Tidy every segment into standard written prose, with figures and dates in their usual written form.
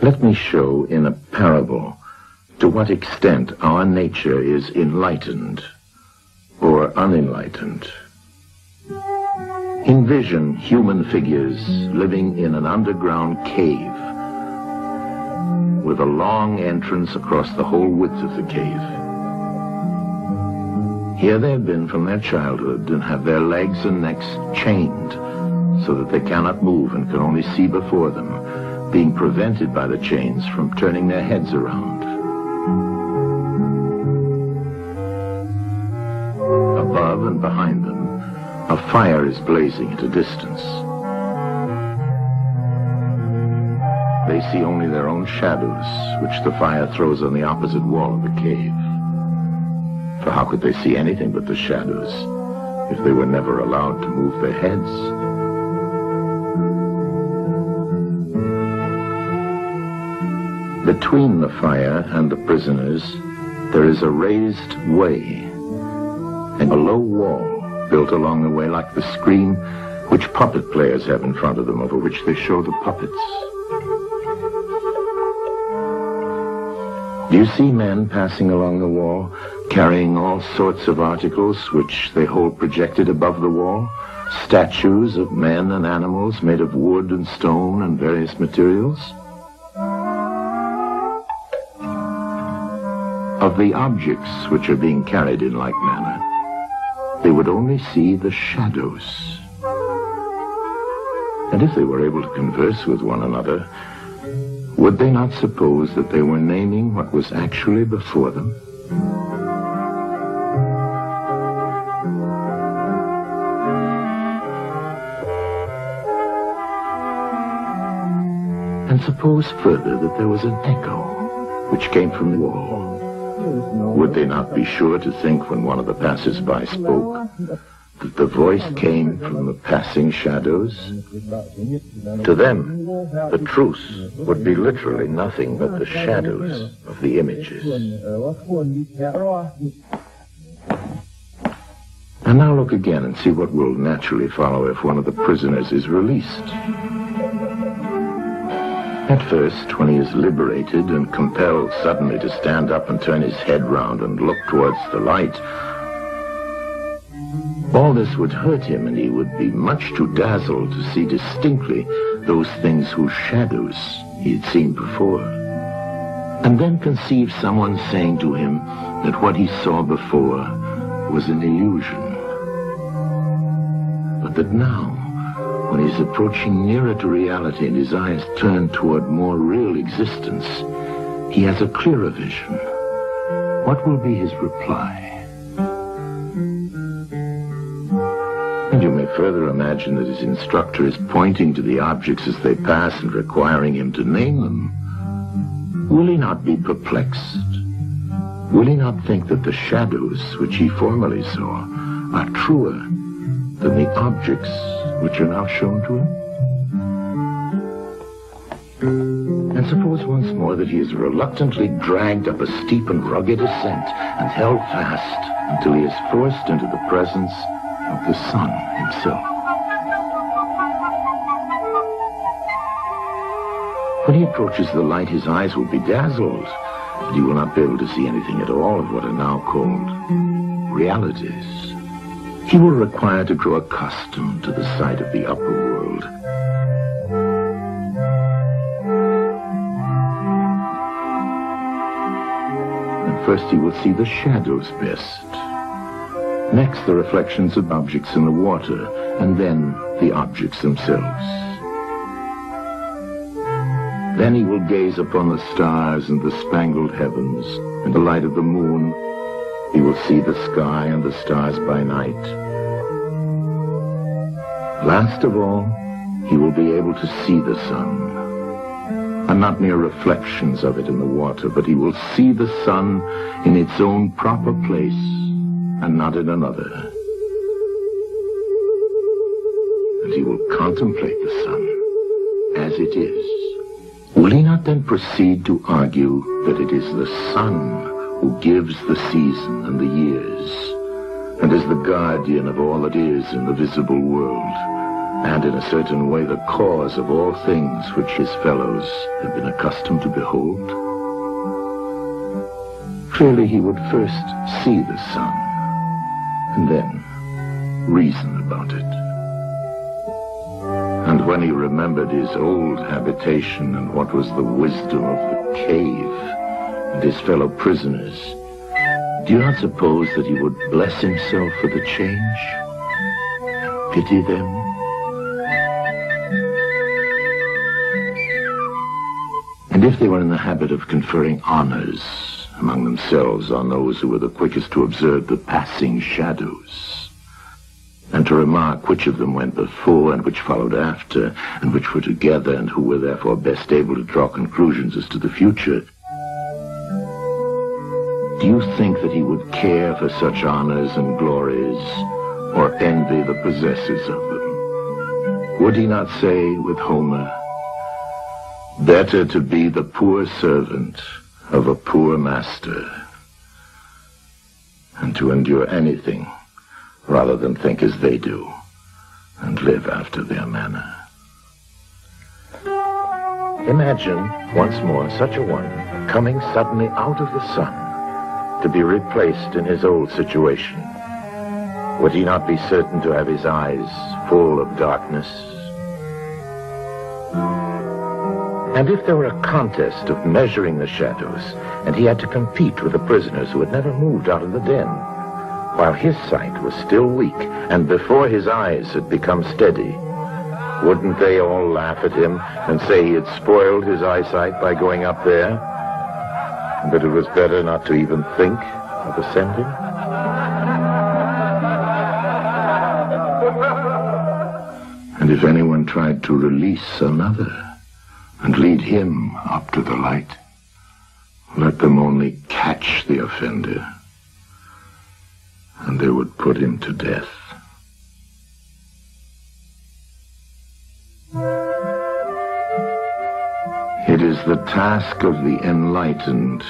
Let me show in a parable to what extent our nature is enlightened or unenlightened. Envision human figures living in an underground cave with a long entrance across the whole width of the cave. Here they have been from their childhood and have their legs and necks chained so that they cannot move and can only see before them, being prevented by the chains from turning their heads around. Above and behind them, a fire is blazing at a distance. They see only their own shadows, which the fire throws on the opposite wall of the cave. For how could they see anything but the shadows if they were never allowed to move their heads? Between the fire and the prisoners, there is a raised way and a low wall built along the way like the screen which puppet players have in front of them, over which they show the puppets. Do you see men passing along the wall, carrying all sorts of articles which they hold projected above the wall? Statues of men and animals made of wood and stone and various materials? Of the objects which are being carried in like manner, they would only see the shadows. And if they were able to converse with one another, would they not suppose that they were naming what was actually before them? And suppose further that there was an echo which came from the wall. Would they not be sure to think, when one of the passers-by spoke, that the voice came from the passing shadows? To them, the truth would be literally nothing but the shadows of the images. And now look again and see what will naturally follow if one of the prisoners is released. At first, when he is liberated and compelled suddenly to stand up and turn his head round and look towards the light, all this would hurt him, and he would be much too dazzled to see distinctly those things whose shadows he had seen before. And then conceive someone saying to him that what he saw before was an illusion, but that now, when he's approaching nearer to reality and his eyes turn toward more real existence, he has a clearer vision. What will be his reply? And you may further imagine that his instructor is pointing to the objects as they pass and requiring him to name them. Will he not be perplexed? Will he not think that the shadows which he formerly saw are truer than the objects which are now shown to him? And suppose once more that he is reluctantly dragged up a steep and rugged ascent and held fast until he is forced into the presence of the sun himself. When he approaches the light, his eyes will be dazzled, and he will not be able to see anything at all of what are now called realities. He will require to grow accustomed to the sight of the upper world. And first he will see the shadows best. Next, the reflections of objects in the water, and then the objects themselves. Then he will gaze upon the stars and the spangled heavens, and the light of the moon. He will see the sky and the stars by night. Last of all, he will be able to see the sun, and not mere reflections of it in the water, but he will see the sun in its own proper place, and not in another. And he will contemplate the sun as it is. Will he not then proceed to argue that it is the sun who gives the season and the years, and is the guardian of all that is in the visible world, and in a certain way the cause of all things which his fellows had been accustomed to behold. Clearly he would first see the sun, and then reason about it. And when he remembered his old habitation and what was the wisdom of the cave and his fellow prisoners, do you not suppose that he would bless himself for the change? Pity them? And if they were in the habit of conferring honors among themselves on those who were the quickest to observe the passing shadows, and to remark which of them went before and which followed after, and which were together, and who were therefore best able to draw conclusions as to the future, do you think that he would care for such honors and glories, or envy the possessors of them? Would he not say with Homer, "Better to be the poor servant of a poor master, and to endure anything rather than think as they do, and live after their manner"? Imagine once more such a one coming suddenly out of the sun to be replaced in his old situation. Would he not be certain to have his eyes full of darkness? And if there were a contest of measuring the shadows, and he had to compete with the prisoners who had never moved out of the den, while his sight was still weak, and before his eyes had become steady, wouldn't they all laugh at him and say he had spoiled his eyesight by going up there, and that it was better not to even think of ascending? And if anyone tried to release another and lead him up to the light, let them only catch the offender, and they would put him to death. It is the task of the enlightened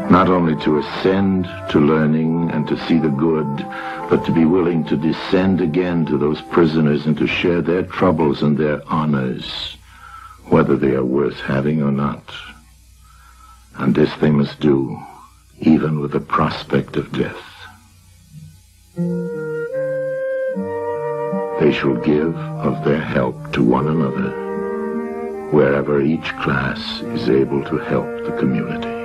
not only to ascend to learning and to see the good, but to be willing to descend again to those prisoners and to share their troubles and their honors, whether they are worth having or not. And this they must do, even with the prospect of death. They shall give of their help to one another, wherever each class is able to help the community.